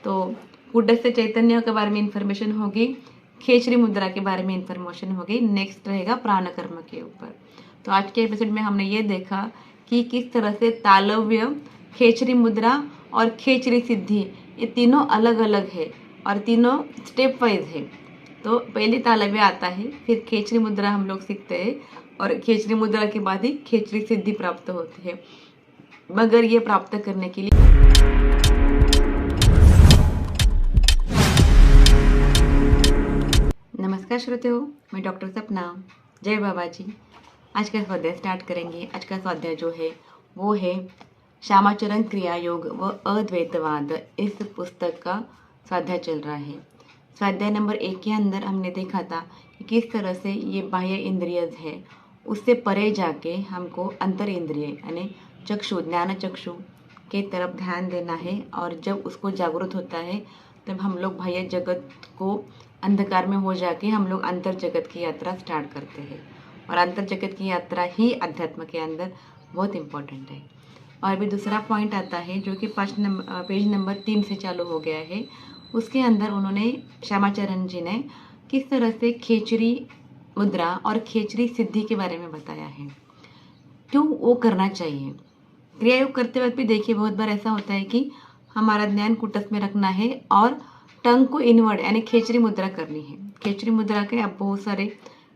तो कूटस्थ चैतन्य के बारे में इंफॉर्मेशन होगी, खेचरी मुद्रा के बारे में इंफॉर्मेशन होगी। नेक्स्ट रहेगा प्राण कर्म के ऊपर। तो आज के एपिसोड में हमने ये देखा कि किस तरह से तालव्य, खेचरी मुद्रा और खेचरी सिद्धि ये तीनों अलग अलग है और तीनों स्टेप वाइज है। तो पहले तालव्य आता है, फिर खेचरी मुद्रा हम लोग सीखते हैं और खेचरी मुद्रा के बाद ही खेचरी सिद्धि प्राप्त होती है। मगर ये प्राप्त करने के लिए नमस्कार श्रोते हो, मैं डॉक्टर सपना। जय बाबा जी। आज का स्वाध्याय स्टार्ट करेंगे। आज का स्वाध्याय जो है वो है श्यामाचरण क्रिया योग व अद्वैतवाद। इस पुस्तक का स्वाध्याय चल रहा है। स्वाध्याय नंबर 1 के अंदर हमने देखा था कि किस तरह से ये बाह्य इंद्रिय है उससे परे जाके हमको अंतर इंद्रिय यानी चक्षु, ज्ञान चक्षु के तरफ ध्यान देना है। और जब उसको जागृत होता है तब हम लोग बाह्य जगत को अंधकार में हो जाके हम लोग अंतर जगत की यात्रा स्टार्ट करते हैं। और अंतर जगत की यात्रा ही अध्यात्म के अंदर बहुत इम्पोर्टेंट है। और भी दूसरा पॉइंट आता है जो कि पेज नंबर 3 से चालू हो गया है। उसके अंदर उन्होंने श्यामाचरण जी ने किस तरह से खेचरी मुद्रा और खेचरी सिद्धि के बारे में बताया है, क्यों वो करना चाहिए। क्रिया योग करते वक्त भी देखिए बहुत बार ऐसा होता है कि हमारा ध्यान कुटस्थ में रखना है और टंग को इनवर्ड यानी खेचरी मुद्रा करनी है। खेचरी मुद्रा के अब बहुत सारे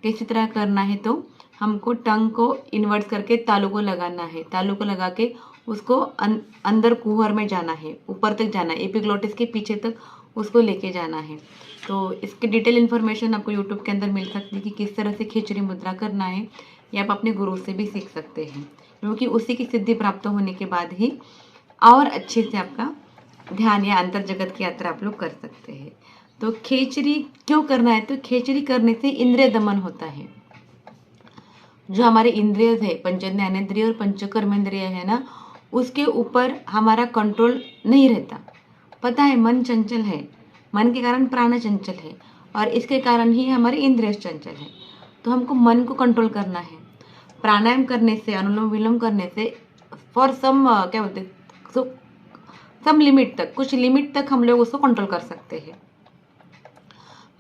किसी तरह करना है तो हमको टंग को इन्वर्ट करके तालू को लगाना है। तालू को लगा के उसको अंदर कुहर में जाना है, ऊपर तक जाना है, एपिग्लोटिस के पीछे तक उसको लेके जाना है। तो इसकी डिटेल इन्फॉर्मेशन आपको यूट्यूब के अंदर मिल सकती है कि किस तरह से खेचरी मुद्रा करना है। या आप अपने गुरु से भी सीख सकते हैं, क्योंकि उसी की सिद्धि प्राप्त होने के बाद ही और अच्छे से आपका ध्यान या अंतर जगत की यात्रा आप लोग कर सकते हैं। तो खेचरी क्यों करना है, तो खेचरी करने से इंद्रिय दमन होता है। जो हमारे इंद्रिय है, पंच ज्ञानेंद्रिय और पंचकर्मेंद्रिय है ना, उसके ऊपर हमारा कंट्रोल नहीं रहता। पता है मन चंचल है, मन के कारण प्राण चंचल है और इसके कारण ही हमारे इंद्रिय चंचल है। तो हमको मन को कंट्रोल करना है। प्राणायाम करने से, अनुलोम विलोम करने से फॉर सम क्या बोलते सम लिमिट तक, कुछ लिमिट तक हम लोग उसको कंट्रोल कर सकते हैं।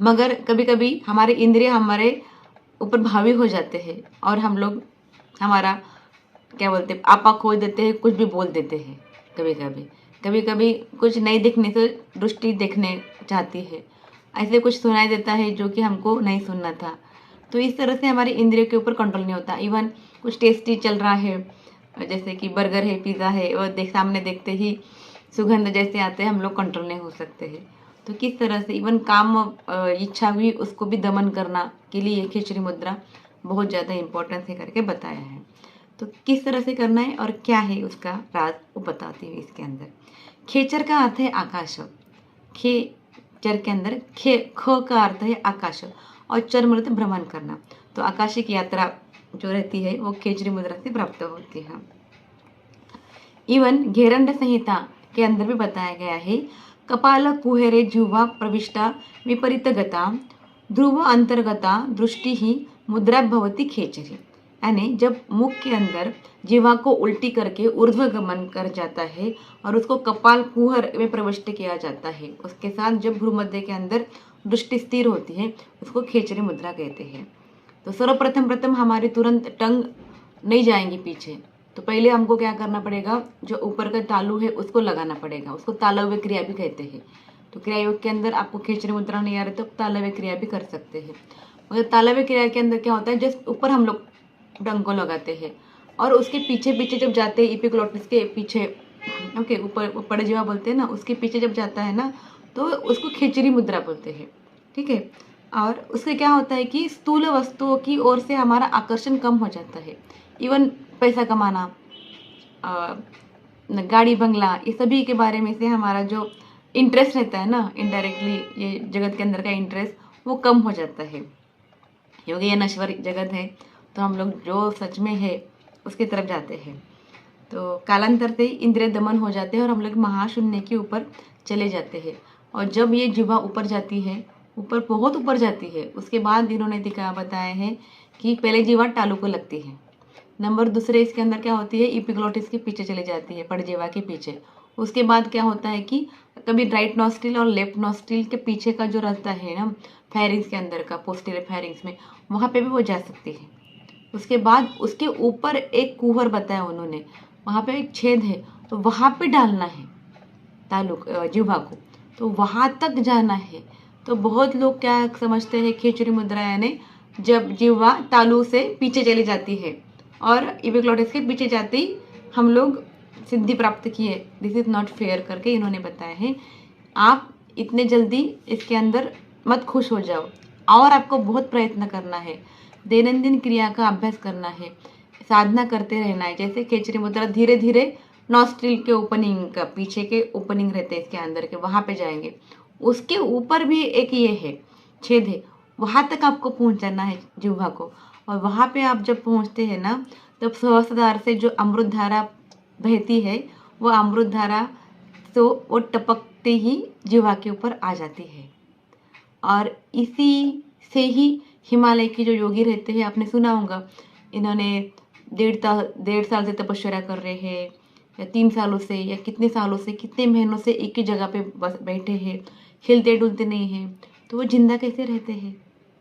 मगर कभी कभी हमारे इंद्रिय हमारे ऊपर भावी हो जाते हैं और हम लोग हमारा क्या बोलते आपा खो देते हैं, कुछ भी बोल देते हैं। कभी कभी कुछ नहीं दिखने से दृष्टि देखने चाहती है, ऐसे कुछ सुनाई देता है जो कि हमको नहीं सुनना था। तो इस तरह से हमारे इंद्रियों के ऊपर कंट्रोल नहीं होता। इवन कुछ टेस्टी चल रहा है, जैसे कि बर्गर है, पिज़्ज़ा है, और सामने देखते ही सुगंध जैसे आते हैं, हम लोग कंट्रोल नहीं हो सकते हैं। तो किस तरह से इवन काम इच्छा भी उसको भी दमन करना के लिए ये खेचरी मुद्रा बहुत ज़्यादा इम्पोर्टेंस है करके बताया है। तो किस तरह से करना है और क्या है उसका राज वो बताती है इसके अंदर। खेचर का अर्थ है आकाश। खेचर के अंदर ख का अर्थ है आकाश और चर मतलब भ्रमण करना। तो आकाशिक यात्रा जो रहती है वो खेचरी मुद्रा से प्राप्त होती है। इवन घेरंड संहिता के अंदर भी बताया गया है, कपाल कुहेरे जुवा प्रविष्टा विपरीत गता ध्रुव अंतर्गता दृष्टि ही मुद्रा भवती खेचरी। यानी जब मुख के अंदर जीवा को उल्टी करके ऊर्ध्व गमन कर जाता है और उसको कपाल कुहर में प्रविष्ट किया जाता है, उसके साथ जब भ्रूमध्य के अंदर दृष्टि स्थिर होती है, उसको खेचरी मुद्रा कहते हैं। तो सर्वप्रथम हमारी तुरंत टंग नहीं जाएंगी पीछे। तो पहले हमको क्या करना पड़ेगा, जो ऊपर का तालू है उसको लगाना पड़ेगा। उसको तालव्य क्रिया भी कहते हैं। तो क्रिया योग के अंदर आपको खेचरी मुद्रा नहीं आ रही तो तालव्य क्रिया भी कर सकते हैं। मगर तालव्य क्रिया के अंदर क्या होता है, जस्ट ऊपर हम लोग टंग को लगाते हैं और उसके पीछे पीछे जब जाते हैं एपिग्लोटिस के पीछे, ओके, ऊपर जीवा बोलते हैं ना, उसके पीछे जब जाता है ना तो उसको खेचरी मुद्रा बोलते हैं। ठीक है। और उससे क्या होता है कि स्थूल वस्तुओं की ओर से हमारा आकर्षण कम हो जाता है। इवन पैसा कमाना, गाड़ी बंगला, ये सभी के बारे में से हमारा जो इंटरेस्ट रहता है ना, इनडायरेक्टली ये जगत के अंदर का इंटरेस्ट वो कम हो जाता है, क्योंकि ये नश्वर जगत है। तो हम लोग जो सच में है उसकी तरफ जाते हैं। तो कालांतर से इंद्रिय दमन हो जाते हैं और हम लोग महाशून्य के ऊपर चले जाते हैं। और जब ये जीवा ऊपर जाती है, ऊपर बहुत ऊपर जाती है, उसके बाद इन्होंने बताया है कि पहले जीवा टालू को लगती है, नंबर दूसरे इसके अंदर क्या होती है, एपिग्लोटिस के पीछे चली जाती है, पड़जेवा के पीछे, उसके बाद क्या होता है कि कभी राइट नॉस्ट्रिल और लेफ्ट नॉस्ट्रिल के पीछे का जो रास्ता है ना, फेरिंग्स के अंदर का, पोस्टीरियर फेरिंग्स में, वहाँ पे भी वो जा सकती है। उसके बाद उसके ऊपर एक कुहर बताया उन्होंने, वहाँ पे एक छेद है, तो वहाँ पे डालना है जिह्वा को, तो वहाँ तक जाना है। तो बहुत लोग क्या समझते हैं, खिचड़ी मुद्रा यानी जब जिह्वा तालू से पीछे चली जाती है और इपिग्लॉटिस के पीछे जाते ही हम लोग सिद्धि प्राप्त किए। दिस इज नॉट फेयर करके इन्होंने बताया है। आप इतने जल्दी इसके अंदर मत खुश हो जाओ, और आपको बहुत प्रयत्न करना है, दैनंदिन क्रिया का अभ्यास करना है, साधना करते रहना है। जैसे खिचड़ी मुद्रा धीरे धीरे नॉस्ट्रिल के ओपनिंग का, पीछे के ओपनिंग रहते हैं इसके अंदर के, वहाँ पे जाएंगे। उसके ऊपर भी एक ये है, छेद है, वहाँ तक आपको पहुँचाना है जिह्वा को। और वहाँ पे आप जब पहुँचते हैं ना, तब सहस्त्रधार से जो अमृत धारा बहती है, वो अमृत धारा तो वो टपकते ही जिह्वा के ऊपर आ जाती है। और इसी से ही हिमालय के जो योगी रहते हैं, आपने सुना होगा, इन्होंने 1.5 साल से तपस्या कर रहे हैं, या 3 सालों से, या कितने सालों से, कितने महीनों से एक ही जगह पे बस बैठे हैं, हिलते डुलते नहीं हैं, तो वो जिंदा कैसे रहते हैं?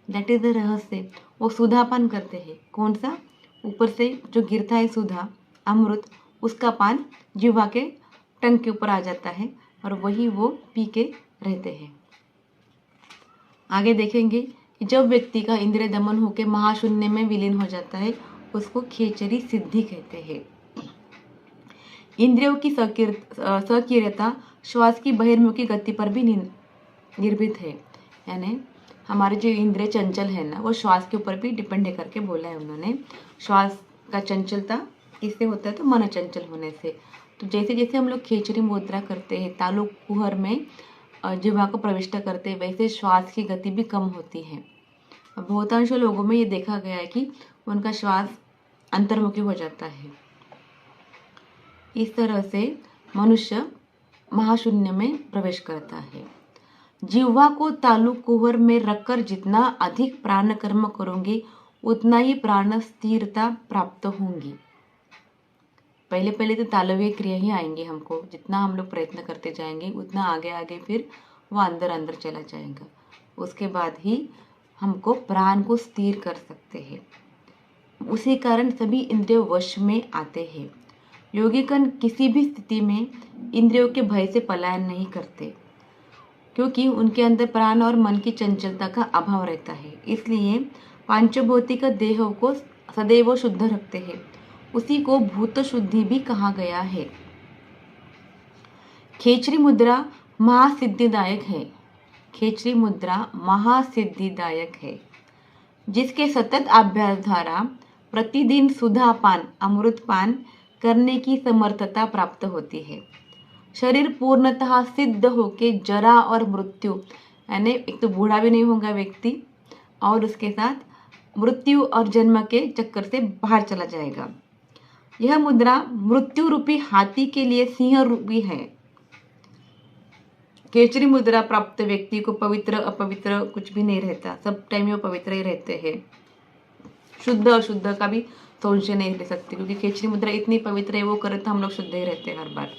दैट इज द रहस्य। वो सुधापान करते हैं। कौन सा? ऊपर से जो गिरता है सुधा, अमृत, उसका पान जिह्वा के टंग के ऊपर आ जाता है, और वही वो पी के रहते हैं। आगे देखेंगे कि जब व्यक्ति का इंद्रिय दमन होकर महाशून्य में विलीन हो जाता है, उसको खेचरी सिद्धि कहते हैं। इंद्रियों की सक्रियता श्वास की बहिर्मुखी गति पर भी निर्भर है। यानी हमारे जो इंद्रिय चंचल है ना, वो श्वास के ऊपर भी डिपेंड करके बोला है उन्होंने। श्वास का चंचलता किससे होता है? तो मन चंचल होने से। तो जैसे जैसे हम लोग खेचरी मुद्रा करते हैं, तालु कुहर में जिह्वा को प्रविष्ट करते हैं, वैसे श्वास की गति भी कम होती है। बहुतांश लोगों में ये देखा गया है कि उनका श्वास अंतर्मुखी हो जाता है। इस तरह से मनुष्य महाशून्य में प्रवेश करता है। जिह्वा को तालु कुहर में रखकर जितना अधिक प्राण कर्म करोगे, उतना ही प्राण स्थिरता प्राप्त होंगी। पहले पहले तो तालव्य क्रिया ही आएंगे हमको, जितना हम लोग प्रयत्न करते जाएंगे उतना आगे आगे फिर वो अंदर अंदर चला जाएगा। उसके बाद ही हमको प्राण को स्थिर कर सकते हैं। उसी कारण सभी इंद्रियों वश में आते हैं। योगिकन किसी भी स्थिति में इंद्रियों के भय से पलायन नहीं करते, क्योंकि उनके अंदर प्राण और मन की चंचलता का अभाव रहता है। इसलिए पांचभौतिक देह को सदैव शुद्ध रखते हैं। उसी को भूत शुद्धि भी कहा गया है। खेचरी मुद्रा महासिद्धिदायक है। खेचरी मुद्रा महासिद्धिदायक है, जिसके सतत अभ्यास द्वारा प्रतिदिन सुधापान, अमृतपान करने की समर्थता प्राप्त होती है। शरीर पूर्णतः सिद्ध होके जरा और मृत्यु, यानी एक तो बूढ़ा भी नहीं होगा व्यक्ति, और उसके साथ मृत्यु और जन्म के चक्कर से बाहर चला जाएगा। यह मुद्रा मृत्यु रूपी हाथी के लिए सिंह रूपी है। खेचरी मुद्रा प्राप्त व्यक्ति को पवित्र अपवित्र कुछ भी नहीं रहता, सब टाइम वो पवित्र ही रहते हैं। शुद्ध अशुद्ध का भी संशय नहीं ले सकते, क्योंकि खेचरी मुद्रा इतनी पवित्र है, वो करे तो हम लोग शुद्ध ही रहते हैं हर बार।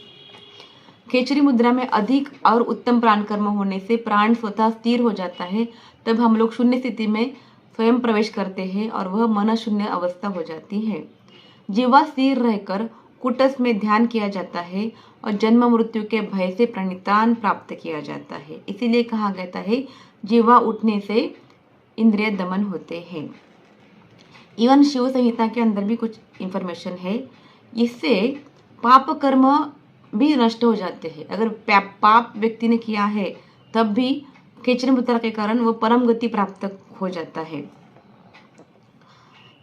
खेचरी मुद्रा में अधिक और उत्तम प्राण कर्म होने से प्राण स्वतः स्थिर हो जाता है। तब हम लोग शून्य स्थिति में स्वयं प्रवेश करते हैं और वह मन शून्य अवस्था हो जाती है। जिह्वा स्थिर रहकर कुटस्थ में ध्यान किया जाता है और जन्म मृत्यु के भय से प्रणितान प्राप्त किया जाता है। इसीलिए कहा जाता है जिह्वा उठने से इंद्रिय दमन होते हैं। इवन शिव संहिता के अंदर भी कुछ इंफॉर्मेशन है। इससे पाप कर्म भी नष्ट हो जाते हैं। अगर पाप व्यक्ति ने किया है तब भी खेचरी मुद्रा के कारण वो परम गति प्राप्त हो जाता है।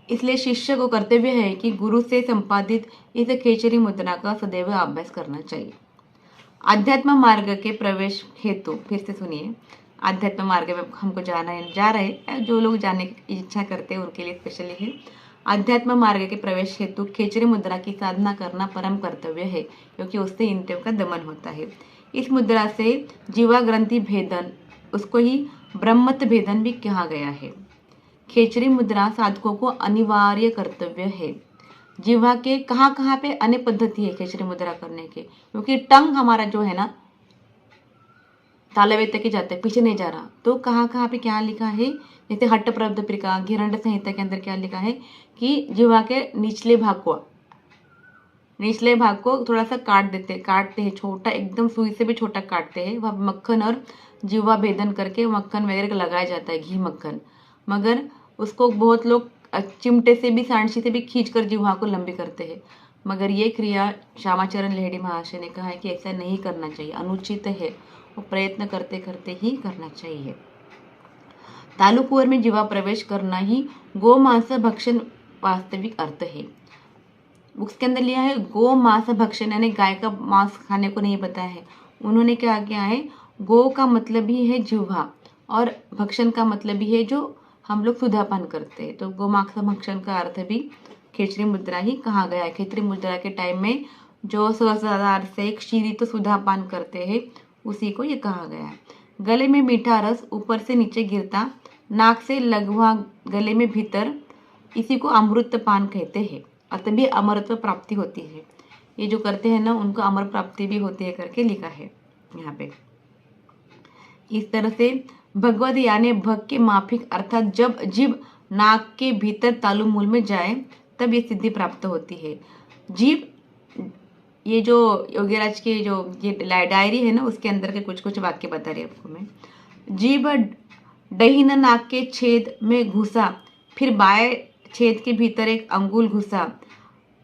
इसलिए शिष्य को कर्तव्य है कि गुरु से संपादित इस खेचरी मुद्रा का सदैव अभ्यास करना चाहिए। आध्यात्म मार्ग के प्रवेश हेतु, फिर से सुनिए, आध्यात्म मार्ग में हमको जा रहे जो लोग जाने की इच्छा करते हैं उनके लिए स्पेशली है। आध्यात्म मार्ग के प्रवेश हेतु खेचरी मुद्रा की साधना करना परम कर्तव्य है, क्योंकि उससे इंद्रियों का दमन होता है। इस मुद्रा से जीवा ग्रंथि भेदन, उसको ही ब्रह्मत भेदन भी कहा गया है। खेचरी मुद्रा साधकों को अनिवार्य कर्तव्य है। जिह्वा के कहाँ कहाँ पे अन्य पद्धति है खेचरी मुद्रा करने के, क्योंकि टंग हमारा जो है ना तालव्य तक ही जाता है, पीछे नहीं जा रहा। तो कहाँ कहाँ पे क्या लिखा है, जैसे हट्ट प्रपदप्रिका घिरंड संहिता के अंदर क्या लिखा है कि जिह्वा के निचले भाग को थोड़ा सा काटते हैं, छोटा एकदम सुई से भी छोटा काटते हैं। वह मक्खन और जिह्वा भेदन करके मक्खन वगैरह का लगाया जाता है, घी मक्खन। मगर उसको बहुत लोग चिमटे से भी सांडसी से भी खींच कर जिह्वा को लंबी करते हैं। मगर ये क्रिया श्यामाचरण लेहड़ी महाशय ने कहा है कि ऐसा नहीं करना चाहिए, अनुचित है, वो प्रयत्न करते करते ही करना चाहिए। तालु कुंवर में जिह्वा प्रवेश करना ही गोमांस भक्षण वास्तविक अर्थ है। बुक्स के अंदर लिया है गो मांस भक्षण, यानी गाय का मांस खाने को नहीं बताया है। उन्होंने क्या किया है, गो का मतलब ही है जिह्वा और भक्षण का मतलब ही है जो हम लोग सुधापान करते हैं। तो गो मांस भक्षण का अर्थ भी खेचरी मुद्रा ही कहा गया है। खेचरी मुद्रा के टाइम में जो सहस्रार से क्षीरित तो सुधापान करते हैं उसी को ये कहा गया है। गले में मीठा रस ऊपर से नीचे गिरता, नाक से लघुआ गले में भीतर, इसी को अमृत पान कहते हैं और तभी अमरत्व प्राप्ति होती है। ये जो करते हैं ना उनको अमर प्राप्ति भी होती है करके लिखा है यहाँ पे। इस तरह से भगवद यानी भग के माफिक, अर्थात जब जीभ नाक के भीतर तालु मूल में जाए तब ये सिद्धि प्राप्त होती है। जीभ, ये जो योगीराज की जो ये डायरी है ना उसके अंदर के कुछ कुछ वाक्य बता रही आपको मैं। जीभ दहीन नाक के छेद में घुसा, फिर बाएं छेद के भीतर एक अंगुल घुसा,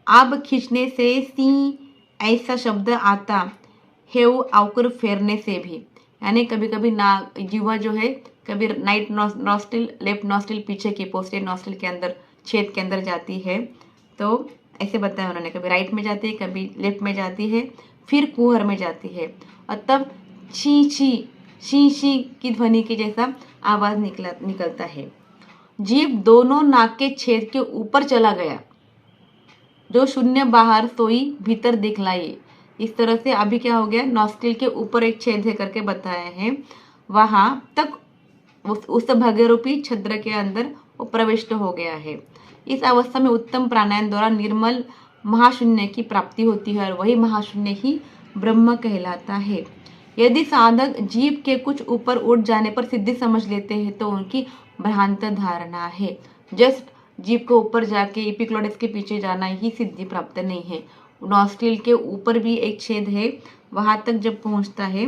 अब खींचने से सी ऐसा शब्द आता है, वो आउकर फेरने से भी, यानी कभी कभी नाक जिह्वा जो है कभी राइट नॉस्ट्रिल लेफ्ट नॉस्ट्रिल पीछे की पोस्टीरियर नॉस्ट्रिल के अंदर छेद के अंदर जाती है। तो ऐसे बताया उन्होंने, कभी राइट में जाती है, कभी लेफ्ट में जाती है, फिर कुहर में जाती है और तब छी शी की ध्वनि के जैसा आवाज निकलता है। जीभ दोनों नाक के छेद के ऊपर चला गया, जो शून्य बाहर सोई भीतर दिखलाई। इस तरह से अभी क्या हो गया, नॉस्ट्रिल के ऊपर एक छेद है करके बताया है, वहां तक उस भगरूपी छद्र के अंदर वो प्रविष्ट हो गया है। इस अवस्था में उत्तम प्राणायाम द्वारा निर्मल महाशून्य की प्राप्ति होती है और वही महाशून्य ही ब्रह्म कहलाता है। यदि साधक जीभ के कुछ ऊपर उठ जाने पर सिद्धि समझ लेते हैं तो उनकी भ्रांत धारणा है। जस्ट जीभ को ऊपर जाके एपिग्लोटिस के पीछे जाना ही सिद्धि प्राप्त नहीं है। नॉस्ट्रिल के ऊपर भी एक छेद है, वहां तक जब पहुंचता है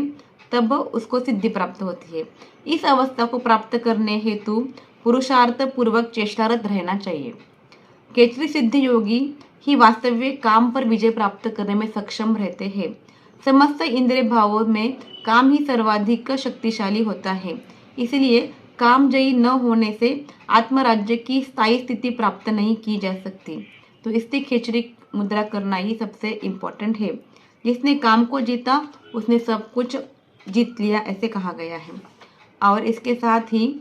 तब उसको सिद्धि प्राप्त होती है। इस अवस्था को प्राप्त करने हेतु पुरुषार्थ पूर्वक चेष्टारत रहना चाहिए। खेचरी सिद्धि योगी ही वास्तविक काम पर विजय प्राप्त करने में सक्षम रहते हैं। समस्त इंद्रिय भावों में काम ही सर्वाधिक शक्तिशाली होता है, इसलिए कामजयी न होने से आत्मराज्य की स्थायी स्थिति प्राप्त नहीं की जा सकती। तो इसलिए खेचरी मुद्रा करना ही सबसे इम्पोर्टेंट है। जिसने काम को जीता उसने सब कुछ जीत लिया, ऐसे कहा गया है। और इसके साथ ही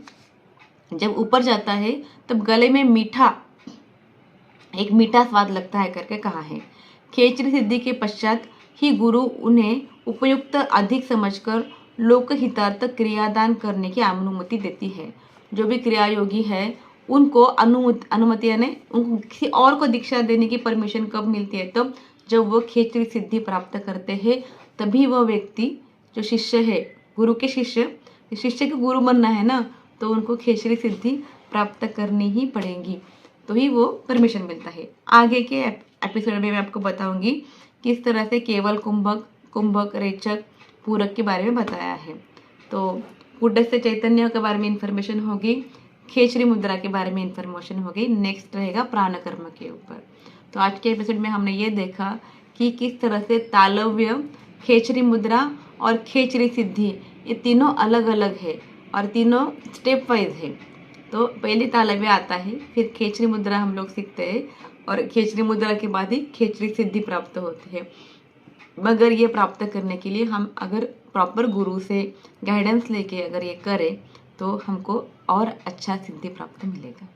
जब ऊपर जाता है तब गले में एक मीठा स्वाद लगता है करके कहा है। खेचरी सिद्धि के पश्चात ही गुरु उन्हें उपयुक्त अधिक समझकर लोकहितार्थ क्रियादान करने की अनुमति देती है। जो भी क्रिया योगी है उनको अनुमति यानी उनको किसी और को दीक्षा देने की परमिशन कब मिलती है, तब जब वो खेचरी सिद्धि प्राप्त करते हैं, तभी वह व्यक्ति जो शिष्य है, गुरु के शिष्य के गुरु बनना है ना, तो उनको खेचरी सिद्धि प्राप्त करनी ही पड़ेगी, तो ही वो परमिशन मिलता है। आगे के एपिसोड में मैं आपको बताऊंगी किस तरह से केवल कुंभक रेचक पूरक के बारे में बताया है। तो कूटस्थ चैतन्य के बारे में इंफॉर्मेशन होगी, खेचरी मुद्रा के बारे में इंफॉर्मेशन होगी, नेक्स्ट रहेगा प्राण कर्म के ऊपर। तो आज के एपिसोड में हमने ये देखा कि किस तरह से तालव्य, खेचरी मुद्रा और खेचरी सिद्धि ये तीनों अलग अलग है और तीनों स्टेप वाइज है। तो पहले तालव्य आता है, फिर खेचरी मुद्रा हम लोग सीखते हैं और खेचरी मुद्रा के बाद ही खेचरी सिद्धि प्राप्त होती है। मगर ये प्राप्त करने के लिए हम अगर प्रॉपर गुरु से गाइडेंस लेके अगर ये करें तो हमको और अच्छा सिद्धि प्राप्त मिलेगा।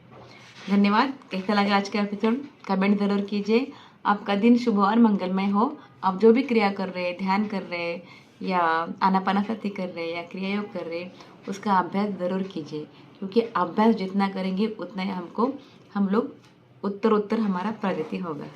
धन्यवाद। कैसा लगा आज का एपिसोड कमेंट ज़रूर कीजिए। आपका दिन शुभ और मंगलमय हो। आप जो भी क्रिया कर रहे हैं, ध्यान कर रहे हैं या आनापानासति कर रहे हैं या क्रिया योग कर रहे हैं, उसका अभ्यास ज़रूर कीजिए, क्योंकि अभ्यास जितना करेंगे उतना ही हम लोग उत्तर उत्तर हमारा प्रगति होगा।